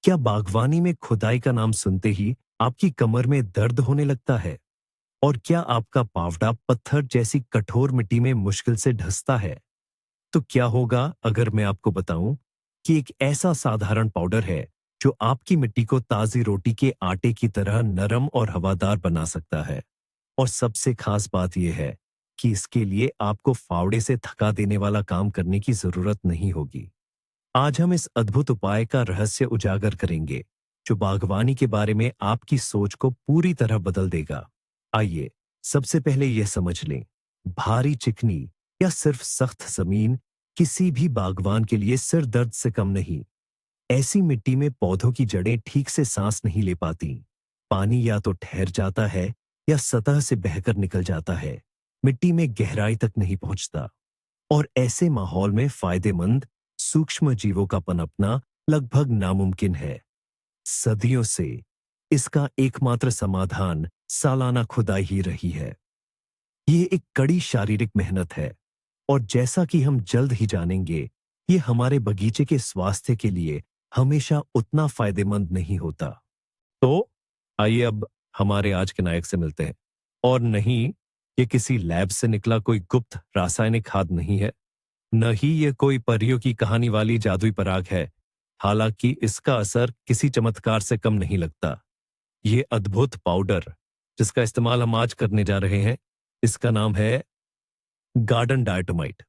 क्या बागवानी में खुदाई का नाम सुनते ही आपकी कमर में दर्द होने लगता है? और क्या आपका पावड़ा पत्थर जैसी कठोर मिट्टी में मुश्किल से ढसता है? तो क्या होगा अगर मैं आपको बताऊं कि एक ऐसा साधारण पाउडर है जो आपकी मिट्टी को ताजी रोटी के आटे की तरह नरम और हवादार बना सकता है। और सबसे खास बात यह है कि इसके लिए आपको फावड़े से थका देने वाला काम करने की जरूरत नहीं होगी। आज हम इस अद्भुत उपाय का रहस्य उजागर करेंगे जो बागवानी के बारे में आपकी सोच को पूरी तरह बदल देगा। आइए सबसे पहले यह समझ लें, भारी चिकनी या सिर्फ सख्त जमीन किसी भी बागवान के लिए सिर दर्द से कम नहीं। ऐसी मिट्टी में पौधों की जड़ें ठीक से सांस नहीं ले पाती, पानी या तो ठहर जाता है या सतह से बहकर निकल जाता है, मिट्टी में गहराई तक नहीं पहुंचता। और ऐसे माहौल में फायदेमंद सूक्ष्म जीवों का पनपना लगभग नामुमकिन है। सदियों से इसका एकमात्र समाधान सालाना खुदाई ही रही है। ये एक कड़ी शारीरिक मेहनत है और जैसा कि हम जल्द ही जानेंगे, ये हमारे बगीचे के स्वास्थ्य के लिए हमेशा उतना फायदेमंद नहीं होता। तो आइए अब हमारे आज के नायक से मिलते हैं। और नहीं, ये किसी लैब से निकला कोई गुप्त रासायनिक खाद नहीं है, न ही ये कोई परियों की कहानी वाली जादुई पराग है। हालांकि इसका असर किसी चमत्कार से कम नहीं लगता। ये अद्भुत पाउडर जिसका इस्तेमाल हम आज करने जा रहे हैं, इसका नाम है गार्डन डायटोमाइट।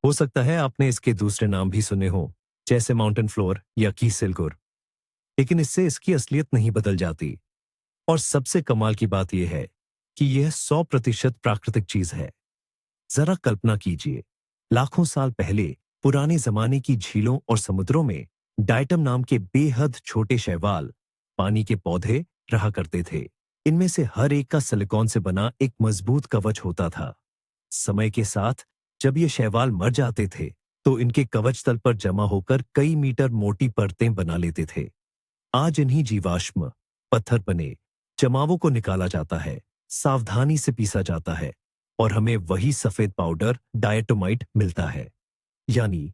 हो सकता है आपने इसके दूसरे नाम भी सुने हों, जैसे माउंटेन फ्लोर या की सिलगुर, लेकिन इससे इसकी असलियत नहीं बदल जाती। और सबसे कमाल की बात यह है कि यह 100% प्राकृतिक चीज है। जरा कल्पना कीजिए, लाखों साल पहले पुराने जमाने की झीलों और समुद्रों में डाइटम नाम के बेहद छोटे शैवाल, पानी के पौधे रहा करते थे। इनमें से हर एक का सिलिकॉन से बना एक मजबूत कवच होता था। समय के साथ जब ये शैवाल मर जाते थे तो इनके कवच तल पर जमा होकर कई मीटर मोटी परतें बना लेते थे। आज इन्हीं जीवाश्म पत्थर बने जमावों को निकाला जाता है, सावधानी से पीसा जाता है और हमें वही सफेद पाउडर डायटोमाइट मिलता है। यानी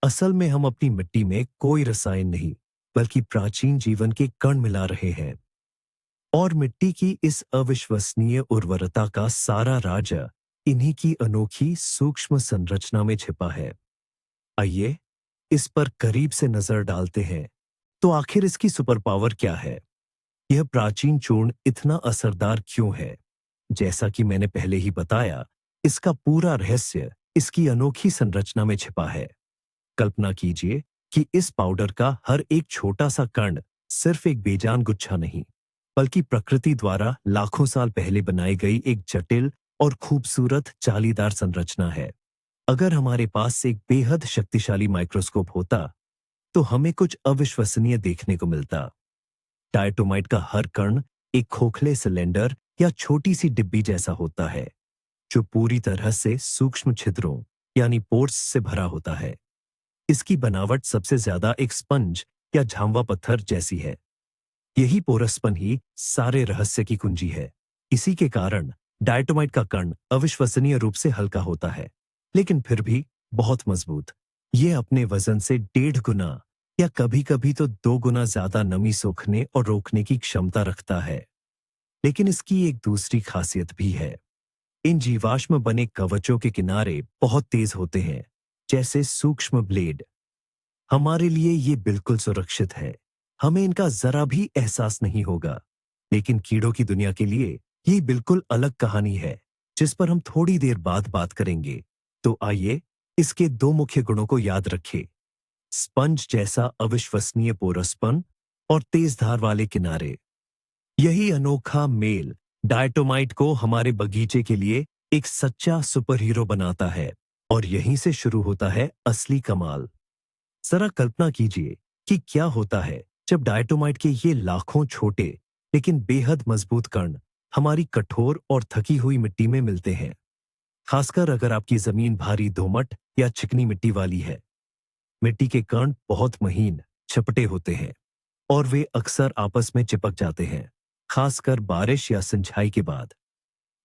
असल में हम अपनी मिट्टी में कोई रसायन नहीं बल्कि प्राचीन जीवन के कण मिला रहे हैं। और मिट्टी की इस अविश्वसनीय उर्वरता का सारा राज इन्हीं की अनोखी सूक्ष्म संरचना में छिपा है। आइए इस पर करीब से नजर डालते हैं। तो आखिर इसकी सुपर पावर क्या है? यह प्राचीन चूर्ण इतना असरदार क्यों है? जैसा कि मैंने पहले ही बताया, इसका पूरा रहस्य इसकी अनोखी संरचना में छिपा है। कल्पना कीजिए कि इस पाउडर का हर एक छोटा सा कण सिर्फ एक बेजान गुच्छा नहीं, बल्कि प्रकृति द्वारा लाखों साल पहले बनाई गई एक जटिल और खूबसूरत जालीदार संरचना है। अगर हमारे पास एक बेहद शक्तिशाली माइक्रोस्कोप होता तो हमें कुछ अविश्वसनीय देखने को मिलता। डायटोमाइट का हर कण एक खोखले सिलेंडर या छोटी सी डिब्बी जैसा होता है जो पूरी तरह से सूक्ष्म छिद्रों यानी पोर्स से भरा होता है। इसकी बनावट सबसे ज्यादा एक स्पंज या झांवा पत्थर जैसी है। यही पोरसपन ही सारे रहस्य की कुंजी है। इसी के कारण डायटोमाइट का कण अविश्वसनीय रूप से हल्का होता है, लेकिन फिर भी बहुत मजबूत। ये अपने वजन से 1.5 गुना या कभी कभी तो 2 गुना ज्यादा नमी सोखने और रोकने की क्षमता रखता है। लेकिन इसकी एक दूसरी खासियत भी है। इन जीवाश्म बने कवचों के किनारे बहुत तेज होते हैं, जैसे सूक्ष्म ब्लेड। हमारे लिए ये बिल्कुल सुरक्षित है, हमें इनका जरा भी एहसास नहीं होगा। लेकिन कीड़ों की दुनिया के लिए ये बिल्कुल अलग कहानी है, जिस पर हम थोड़ी देर बाद बात करेंगे। तो आइए इसके 2 मुख्य गुणों को याद रखें, स्पंज जैसा अविश्वसनीय पोरसपन और तेज धार वाले किनारे। यही अनोखा मेल डायटोमाइट को हमारे बगीचे के लिए एक सच्चा सुपर हीरो बनाता है। और यहीं से शुरू होता है असली कमाल। जरा कल्पना कीजिए कि क्या होता है जब डायटोमाइट के ये लाखों छोटे लेकिन बेहद मजबूत कण हमारी कठोर और थकी हुई मिट्टी में मिलते हैं। खासकर अगर आपकी जमीन भारी दोमट या चिकनी मिट्टी वाली है। मिट्टी के कण बहुत महीन चपटे होते हैं और वे अक्सर आपस में चिपक जाते हैं, खासकर बारिश या सिंचाई के बाद।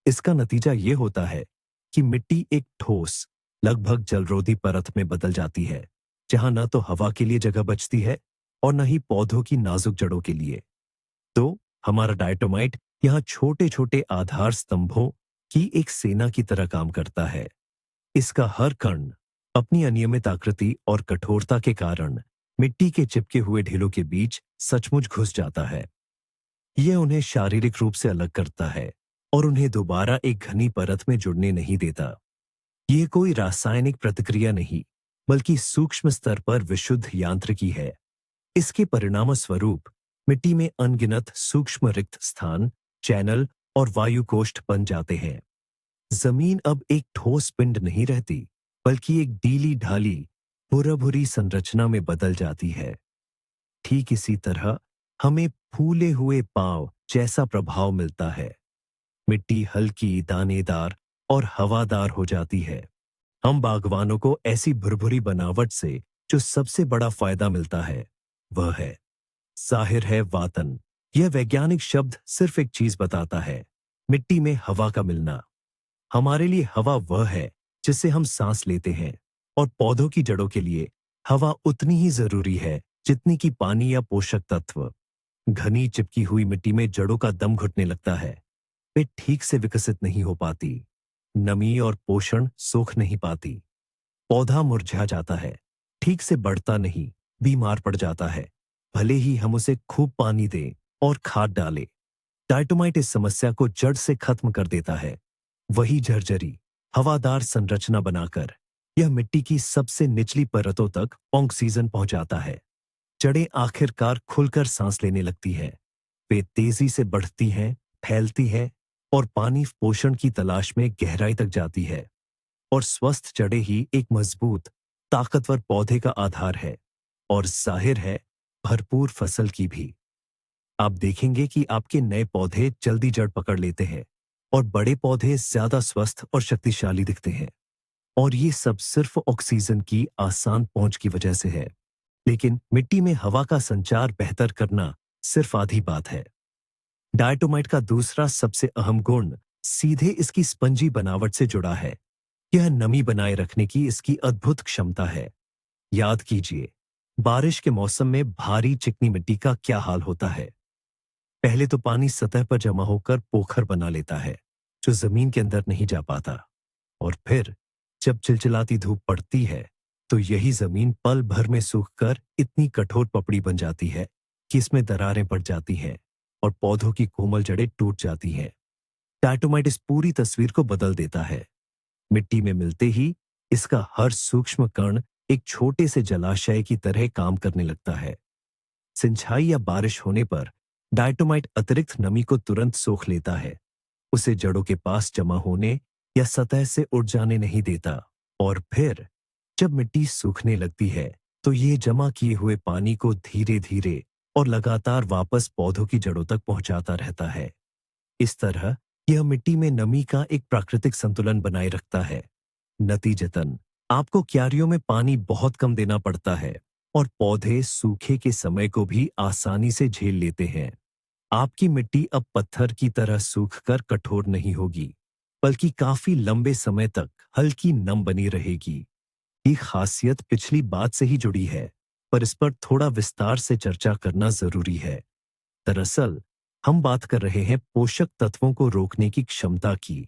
इसका नतीजा ये होता है कि मिट्टी एक ठोस, लगभग जलरोधी परत में बदल जाती है, जहां न तो हवा के लिए जगह बचती है और न ही पौधों की नाजुक जड़ों के लिए। तो हमारा डायटोमाइट यहाँ छोटे छोटे आधार स्तंभों की एक सेना की तरह काम करता है। इसका हर कण अपनी अनियमित आकृति और कठोरता के कारण मिट्टी के चिपके हुए ढेलों के बीच सचमुच घुस जाता है। यह उन्हें शारीरिक रूप से अलग करता है और उन्हें दोबारा एक घनी परत में जुड़ने नहीं देता। यह कोई रासायनिक प्रतिक्रिया नहीं, बल्कि सूक्ष्म स्तर पर विशुद्ध यांत्रिकी है। इसके परिणाम स्वरूप मिट्टी में अनगिनत सूक्ष्म रिक्त स्थान, चैनल और वायु कोष्ठ बन जाते हैं। जमीन अब एक ठोस पिंड नहीं रहती, बल्कि एक डीली ढाली भुरभुरी संरचना में बदल जाती है। ठीक इसी तरह हमें फूले हुए पांव जैसा प्रभाव मिलता है। मिट्टी हल्की, दानेदार और हवादार हो जाती है। हम बागवानों को ऐसी भुरभुरी बनावट से जो सबसे बड़ा फायदा मिलता है वह है, जाहिर है, वातन। यह वैज्ञानिक शब्द सिर्फ एक चीज बताता है, मिट्टी में हवा का मिलना। हमारे लिए हवा वह है जिससे हम सांस लेते हैं, और पौधों की जड़ों के लिए हवा उतनी ही जरूरी है जितनी कि पानी या पोषक तत्व। घनी चिपकी हुई मिट्टी में जड़ों का दम घुटने लगता है। वे ठीक से विकसित नहीं हो पाती, नमी और पोषण सोख नहीं पाती। पौधा मुरझा जाता है, ठीक से बढ़ता नहीं, बीमार पड़ जाता है, भले ही हम उसे खूब पानी दें और खाद डालें। डायटोमाइट इस समस्या को जड़ से खत्म कर देता है। वही झरझरी हवादार संरचना बनाकर यह मिट्टी की सबसे निचली परतों तक ऑक्सीजन पहुंचाता है। जड़ें आखिरकार खुलकर सांस लेने लगती हैं। वे तेजी से बढ़ती हैं, फैलती हैं और पानी पोषण की तलाश में गहराई तक जाती है। और स्वस्थ जड़ें ही एक मजबूत, ताकतवर पौधे का आधार है, और जाहिर है, भरपूर फसल की भी। आप देखेंगे कि आपके नए पौधे जल्दी जड़ पकड़ लेते हैं और बड़े पौधे ज्यादा स्वस्थ और शक्तिशाली दिखते हैं। और ये सब सिर्फ ऑक्सीजन की आसान पहुंच की वजह से है। लेकिन मिट्टी में हवा का संचार बेहतर करना सिर्फ आधी बात है। डायटोमाइट का दूसरा सबसे अहम गुण सीधे इसकी स्पंजी बनावट से जुड़ा है। यह नमी बनाए रखने की इसकी अद्भुत क्षमता है। याद कीजिए, बारिश के मौसम में भारी चिकनी मिट्टी का क्या हाल होता है। पहले तो पानी सतह पर जमा होकर पोखर बना लेता है, जो जमीन के अंदर नहीं जा पाता। और फिर जब चिलचिलाती धूप पड़ती है, तो यही जमीन पल भर में सूखकर इतनी कठोर पपड़ी बन जाती है कि इसमें दरारें पड़ जाती हैं और पौधों की कोमल जड़ें टूट जाती हैं। डायटोमाइट इस पूरी तस्वीर को बदल देता है। मिट्टी में मिलते ही इसका हर सूक्ष्म कण एक छोटे से जलाशय की तरह काम करने लगता है। सिंचाई या बारिश होने पर डायटोमाइट अतिरिक्त नमी को तुरंत सोख लेता है, उसे जड़ों के पास जमा होने या सतह से उड़ जाने नहीं देता। और फिर जब मिट्टी सूखने लगती है, तो ये जमा किए हुए पानी को धीरे धीरे और लगातार वापस पौधों की जड़ों तक पहुंचाता रहता है। इस तरह यह मिट्टी में नमी का एक प्राकृतिक संतुलन बनाए रखता है। नतीजतन आपको क्यारियों में पानी बहुत कम देना पड़ता है और पौधे सूखे के समय को भी आसानी से झेल लेते हैं। आपकी मिट्टी अब पत्थर की तरह सूखकर कठोर नहीं होगी, बल्कि काफी लंबे समय तक हल्की नम बनी रहेगी। ये खासियत पिछली बात से ही जुड़ी है, पर इस पर थोड़ा विस्तार से चर्चा करना जरूरी है। दरअसल हम बात कर रहे हैं पोषक तत्वों को रोकने की क्षमता की।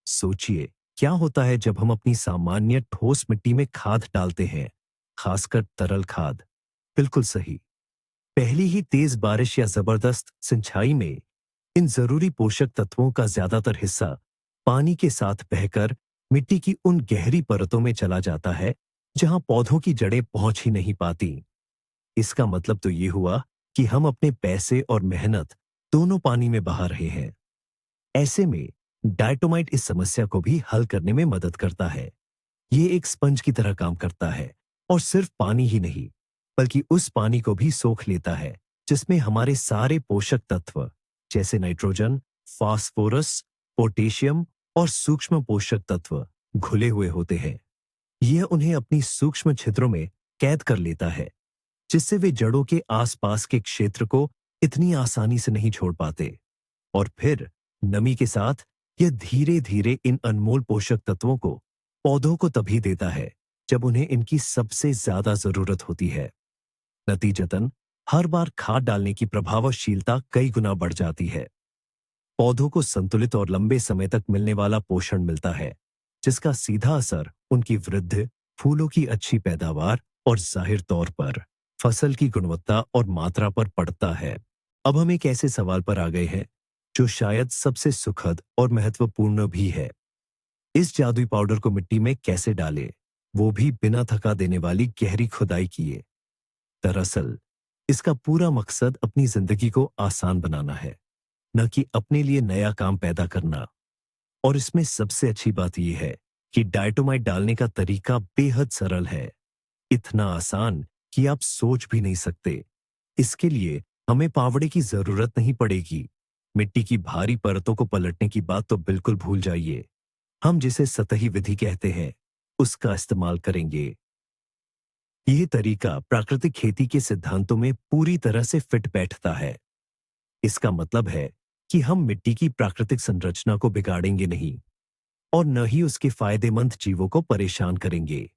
सोचिए, क्या होता है जब हम अपनी सामान्य ठोस मिट्टी में खाद डालते हैं, खासकर तरल खाद। बिल्कुल सही, पहली ही तेज बारिश या जबरदस्त सिंचाई में इन जरूरी पोषक तत्वों का ज्यादातर हिस्सा पानी के साथ बहकर मिट्टी की उन गहरी परतों में चला जाता है जहां पौधों की जड़ें पहुंच ही नहीं पाती। इसका मतलब तो ये हुआ कि हम अपने पैसे और मेहनत दोनों पानी में बहा रहे हैं। ऐसे में डायटोमाइट इस समस्या को भी हल करने में मदद करता है। ये एक स्पंज की तरह काम करता है और सिर्फ पानी ही नहीं, बल्कि उस पानी को भी सोख लेता है जिसमें हमारे सारे पोषक तत्व जैसे नाइट्रोजन, फास्फोरस, पोटेशियम और सूक्ष्म पोषक तत्व घुले हुए होते हैं। यह उन्हें अपनी सूक्ष्म छिद्रों में कैद कर लेता है, जिससे वे जड़ों के आसपास के क्षेत्र को इतनी आसानी से नहीं छोड़ पाते। और फिर नमी के साथ यह धीरे धीरे इन अनमोल पोषक तत्वों को पौधों को तभी देता है जब उन्हें इनकी सबसे ज्यादा जरूरत होती है। नतीजतन हर बार खाद डालने की प्रभावशीलता कई गुना बढ़ जाती है। पौधों को संतुलित और लंबे समय तक मिलने वाला पोषण मिलता है, जिसका सीधा असर उनकी वृद्धि, फूलों की अच्छी पैदावार और जाहिर तौर पर फसल की गुणवत्ता और मात्रा पर पड़ता है। अब हम एक ऐसे सवाल पर आ गए हैं जो शायद सबसे सुखद और महत्वपूर्ण भी है। इस जादुई पाउडर को मिट्टी में कैसे डालें, वो भी बिना थका देने वाली गहरी खुदाई किए। दरअसल इसका पूरा मकसद अपनी जिंदगी को आसान बनाना है, न कि अपने लिए नया काम पैदा करना। और इसमें सबसे अच्छी बात यह है कि डायटोमाइट डालने का तरीका बेहद सरल है, इतना आसान कि आप सोच भी नहीं सकते। इसके लिए हमें पावड़े की जरूरत नहीं पड़ेगी। मिट्टी की भारी परतों को पलटने की बात तो बिल्कुल भूल जाइए। हम जिसे सतही विधि कहते हैं, उसका इस्तेमाल करेंगे। यह तरीका प्राकृतिक खेती के सिद्धांतों में पूरी तरह से फिट बैठता है। इसका मतलब है कि हम मिट्टी की प्राकृतिक संरचना को बिगाड़ेंगे नहीं और न ही उसके फायदेमंद जीवों को परेशान करेंगे।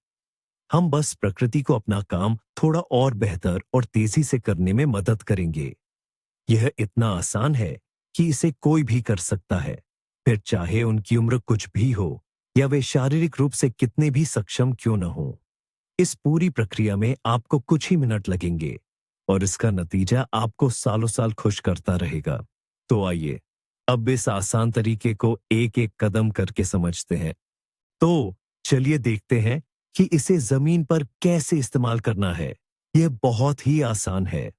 हम बस प्रकृति को अपना काम थोड़ा और बेहतर और तेजी से करने में मदद करेंगे। यह इतना आसान है कि इसे कोई भी कर सकता है, फिर चाहे उनकी उम्र कुछ भी हो या वे शारीरिक रूप से कितने भी सक्षम क्यों न हो। इस पूरी प्रक्रिया में आपको कुछ ही मिनट लगेंगे और इसका नतीजा आपको सालों साल खुश करता रहेगा। तो आइए अब इस आसान तरीके को एक एक कदम करके समझते हैं। तो चलिए देखते हैं कि इसे जमीन पर कैसे इस्तेमाल करना है। यह बहुत ही आसान है।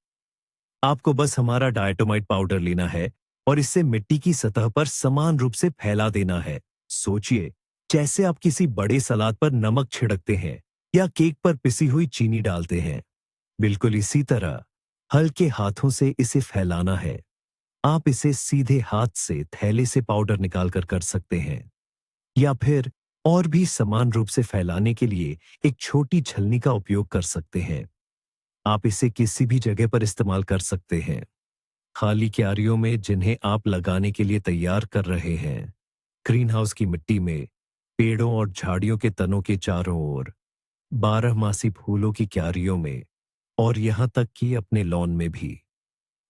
आपको बस हमारा डायटोमाइट पाउडर लेना है और इसे मिट्टी की सतह पर समान रूप से फैला देना है। सोचिए, जैसे आप किसी बड़े सलाद पर नमक छिड़कते हैं या केक पर पिसी हुई चीनी डालते हैं। बिल्कुल इसी तरह हल्के हाथों से इसे फैलाना है। आप इसे सीधे हाथ से थैले से पाउडर निकालकर कर सकते हैं या फिर और भी समान रूप से फैलाने के लिए एक छोटी छलनी का उपयोग कर सकते हैं। आप इसे किसी भी जगह पर इस्तेमाल कर सकते हैं, खाली क्यारियों में जिन्हें आप लगाने के लिए तैयार कर रहे हैं, ग्रीन हाउस की मिट्टी में, पेड़ों और झाड़ियों के तनों के चारों ओर, बारहमासी फूलों की क्यारियों में और यहां तक कि अपने लॉन में भी।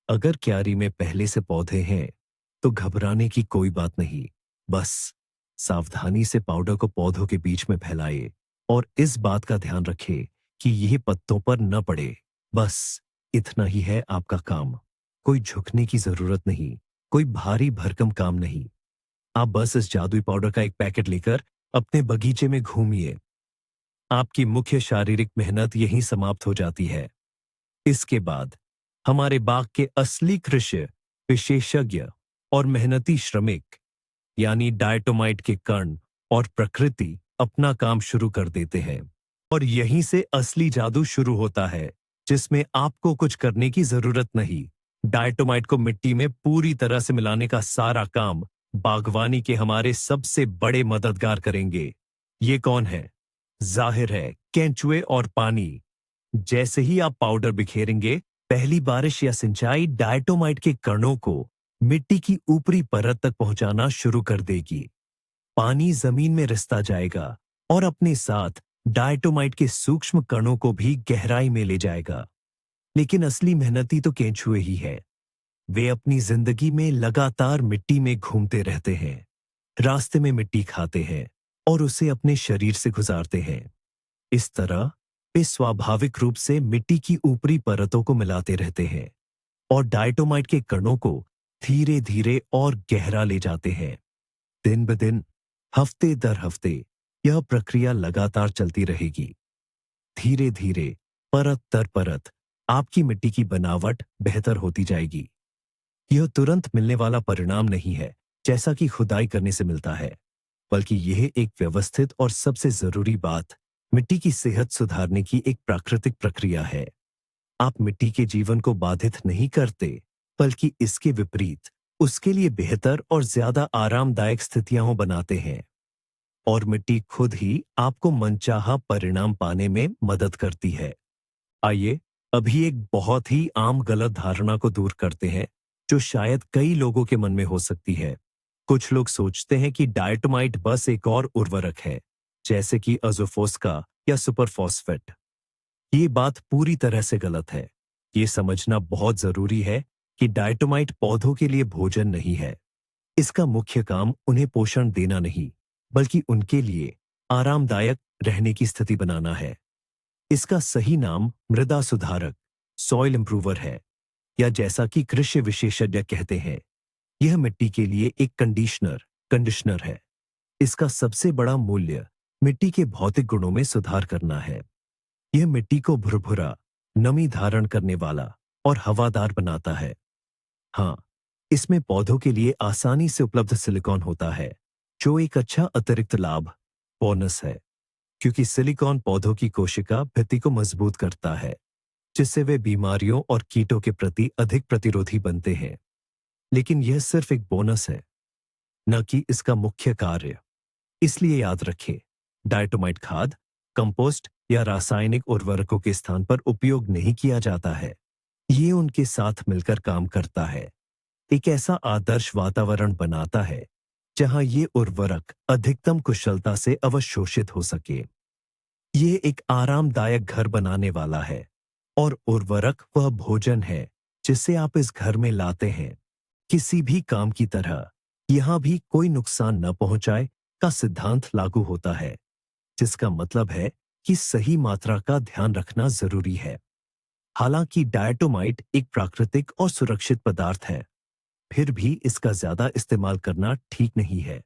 अगर क्यारी में पहले से पौधे हैं तो घबराने की कोई बात नहीं। बस सावधानी से पाउडर को पौधों के बीच में फैलाए और इस बात का ध्यान रखें कि यह पत्तों पर न पड़े। बस इतना ही है आपका काम। कोई झुकने की जरूरत नहीं, कोई भारी भरकम काम नहीं। आप बस इस जादुई पाउडर का एक पैकेट लेकर अपने बगीचे में घूमिए। आपकी मुख्य शारीरिक मेहनत यहीं समाप्त हो जाती है। इसके बाद हमारे बाग के असली कृषि विशेषज्ञ और मेहनती श्रमिक यानी डायटोमाइट के कण और प्रकृति अपना काम शुरू कर देते हैं। और यहीं से असली जादू शुरू होता है, जिसमें आपको कुछ करने की जरूरत नहीं। डायटोमाइट को मिट्टी में पूरी तरह से मिलाने का सारा काम बागवानी के हमारे सबसे बड़े मददगार करेंगे। ये कौन है? जाहिर है, केंचुए और पानी। जैसे ही आप पाउडर बिखेरेंगे, पहली बारिश या सिंचाई डायटोमाइट के कणों को मिट्टी की ऊपरी परत तक पहुंचाना शुरू कर देगी। पानी जमीन में रिसता जाएगा और अपने साथ डायटोमाइट के सूक्ष्म कणों को भी गहराई में ले जाएगा। लेकिन असली मेहनती तो केंचुए ही है। वे अपनी जिंदगी में लगातार मिट्टी में घूमते रहते हैं, रास्ते में मिट्टी खाते हैं और उसे अपने शरीर से गुजारते हैं। इस तरह वे स्वाभाविक रूप से मिट्टी की ऊपरी परतों को मिलाते रहते हैं और डायटोमाइट के कणों को धीरे धीरे और गहरा ले जाते हैं। दिन ब दिन, हफ्ते दर हफ्ते यह प्रक्रिया लगातार चलती रहेगी। धीरे धीरे, परत दर परत, आपकी मिट्टी की बनावट बेहतर होती जाएगी। यह तुरंत मिलने वाला परिणाम नहीं है, जैसा कि खुदाई करने से मिलता है, बल्कि यह एक व्यवस्थित और सबसे जरूरी बात, मिट्टी की सेहत सुधारने की एक प्राकृतिक प्रक्रिया है। आप मिट्टी के जीवन को बाधित नहीं करते, बल्कि इसके विपरीत उसके लिए बेहतर और ज्यादा आरामदायक स्थितियां बनाते हैं। और मिट्टी खुद ही आपको मनचाहा परिणाम पाने में मदद करती है। आइए अभी एक बहुत ही आम गलत धारणा को दूर करते हैं, जो शायद कई लोगों के मन में हो सकती है। कुछ लोग सोचते हैं कि डायटोमाइट बस एक और उर्वरक है, जैसे कि अज़ोफोस्का या सुपरफॉस्फेट। ये बात पूरी तरह से गलत है। ये समझना बहुत जरूरी है कि डायटोमाइट पौधों के लिए भोजन नहीं है। इसका मुख्य काम उन्हें पोषण देना नहीं, बल्कि उनके लिए आरामदायक रहने की स्थिति बनाना है। इसका सही नाम मृदा सुधारक, सॉइल इंप्रूवर है, या जैसा कि कृषि विशेषज्ञ कहते हैं, यह मिट्टी के लिए एक कंडीशनर है। इसका सबसे बड़ा मूल्य मिट्टी के भौतिक गुणों में सुधार करना है। यह मिट्टी को भुरभुरा, नमी धारण करने वाला और हवादार बनाता है। हाँ, इसमें पौधों के लिए आसानी से उपलब्ध सिलिकॉन होता है, जो एक अच्छा अतिरिक्त लाभ, बोनस है, क्योंकि सिलिकॉन पौधों की कोशिका भित्ति को मजबूत करता है, जिससे वे बीमारियों और कीटों के प्रति अधिक प्रतिरोधी बनते हैं। लेकिन यह सिर्फ एक बोनस है, न कि इसका मुख्य कार्य। इसलिए याद रखें, डायटोमाइट खाद, कंपोस्ट या रासायनिक उर्वरकों के स्थान पर उपयोग नहीं किया जाता है। ये उनके साथ मिलकर काम करता है, एक ऐसा आदर्श वातावरण बनाता है जहां ये उर्वरक अधिकतम कुशलता से अवशोषित हो सके। ये एक आरामदायक घर बनाने वाला है, और उर्वरक वह भोजन है जिसे आप इस घर में लाते हैं। किसी भी काम की तरह यहां भी कोई नुकसान न पहुंचाए का सिद्धांत लागू होता है, जिसका मतलब है कि सही मात्रा का ध्यान रखना जरूरी है। हालांकि डायटोमाइट एक प्राकृतिक और सुरक्षित पदार्थ है, फिर भी इसका ज्यादा इस्तेमाल करना ठीक नहीं है।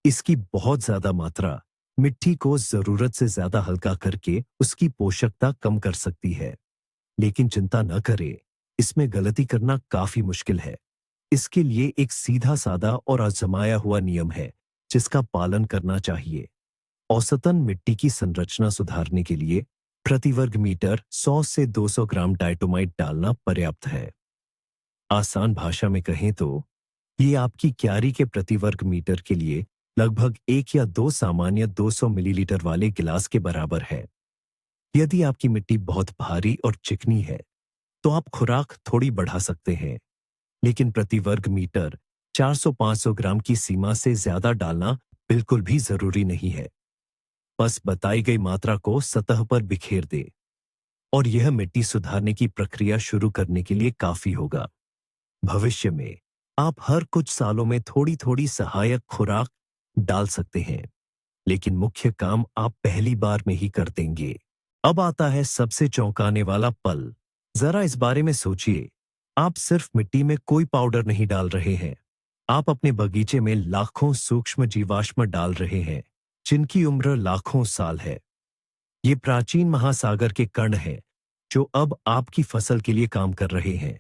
इसकी बहुत ज्यादा मात्रा मिट्टी को जरूरत से ज्यादा हल्का करके उसकी पोषकता कम कर सकती है। लेकिन चिंता न करें, इसमें गलती करना काफी मुश्किल है। इसके लिए एक सीधा साधा और आजमाया हुआ नियम है जिसका पालन करना चाहिए। औसतन मिट्टी की संरचना सुधारने के लिए प्रति वर्ग मीटर 100 से 200 ग्राम डायटोमाइट डालना पर्याप्त है। आसान भाषा में कहें तो ये आपकी क्यारी के प्रति वर्ग मीटर के लिए लगभग 1 या 2 सामान्य 200 मिलीलीटर वाले गिलास के बराबर है। यदि आपकी मिट्टी बहुत भारी और चिकनी है, तो आप खुराक थोड़ी बढ़ा सकते हैं, लेकिन प्रति वर्ग मीटर 400-500 ग्राम की सीमा से ज्यादा डालना बिल्कुल भी जरूरी नहीं है। बस बताई गई मात्रा को सतह पर बिखेर दे, और यह मिट्टी सुधारने की प्रक्रिया शुरू करने के लिए काफी होगा। भविष्य में आप हर कुछ सालों में थोड़ी थोड़ी सहायक खुराक डाल सकते हैं, लेकिन मुख्य काम आप पहली बार में ही कर देंगे। अब आता है सबसे चौंकाने वाला पल। जरा इस बारे में सोचिए, आप सिर्फ मिट्टी में कोई पाउडर नहीं डाल रहे हैं, आप अपने बगीचे में लाखों सूक्ष्म जीवाश्म डाल रहे हैं, जिनकी उम्र लाखों साल है। ये प्राचीन महासागर के कण हैं, जो अब आपकी फसल के लिए काम कर रहे हैं।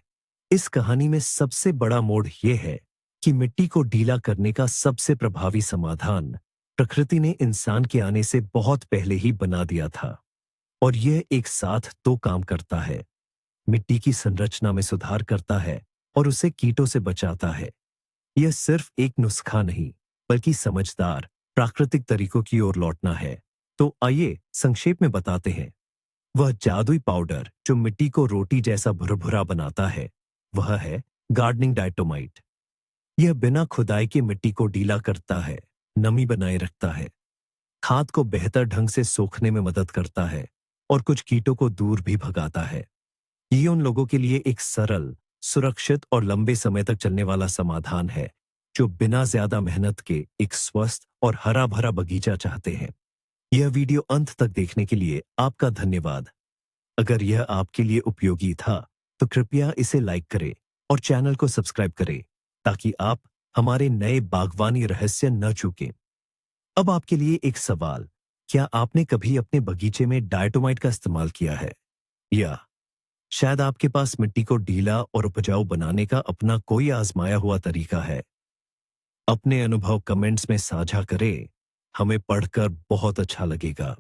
इस कहानी में सबसे बड़ा मोड़ यह है कि मिट्टी को ढीला करने का सबसे प्रभावी समाधान प्रकृति ने इंसान के आने से बहुत पहले ही बना दिया था, और यह एक साथ दो काम करता है। मिट्टी की संरचना में सुधार करता है और उसे कीटों से बचाता है। यह सिर्फ एक नुस्खा नहीं, बल्कि समझदार प्राकृतिक तरीकों की ओर लौटना है। तो आइए संक्षेप में बताते हैं। वह जादुई पाउडर जो मिट्टी को रोटी जैसा भुरभुरा बनाता है, वह है गार्डनिंग डायटोमाइट। यह बिना खुदाई के मिट्टी को ढीला करता है, नमी बनाए रखता है, खाद को बेहतर ढंग से सोखने में मदद करता है, और कुछ कीटों को दूर भी भगाता है। ये उन लोगों के लिए एक सरल, सुरक्षित और लंबे समय तक चलने वाला समाधान है जो बिना ज्यादा मेहनत के एक स्वस्थ और हरा भरा बगीचा चाहते हैं। यह वीडियो अंत तक देखने के लिए आपका धन्यवाद। अगर यह आपके लिए उपयोगी था तो कृपया इसे लाइक करें और चैनल को सब्सक्राइब करें, ताकि आप हमारे नए बागवानी रहस्य न चूकें। अब आपके लिए एक सवाल, क्या आपने कभी अपने बगीचे में डायटोमाइट का इस्तेमाल किया है? या शायद आपके पास मिट्टी को ढीला और उपजाऊ बनाने का अपना कोई आजमाया हुआ तरीका है? अपने अनुभव कमेंट्स में साझा करें, हमें पढ़कर बहुत अच्छा लगेगा।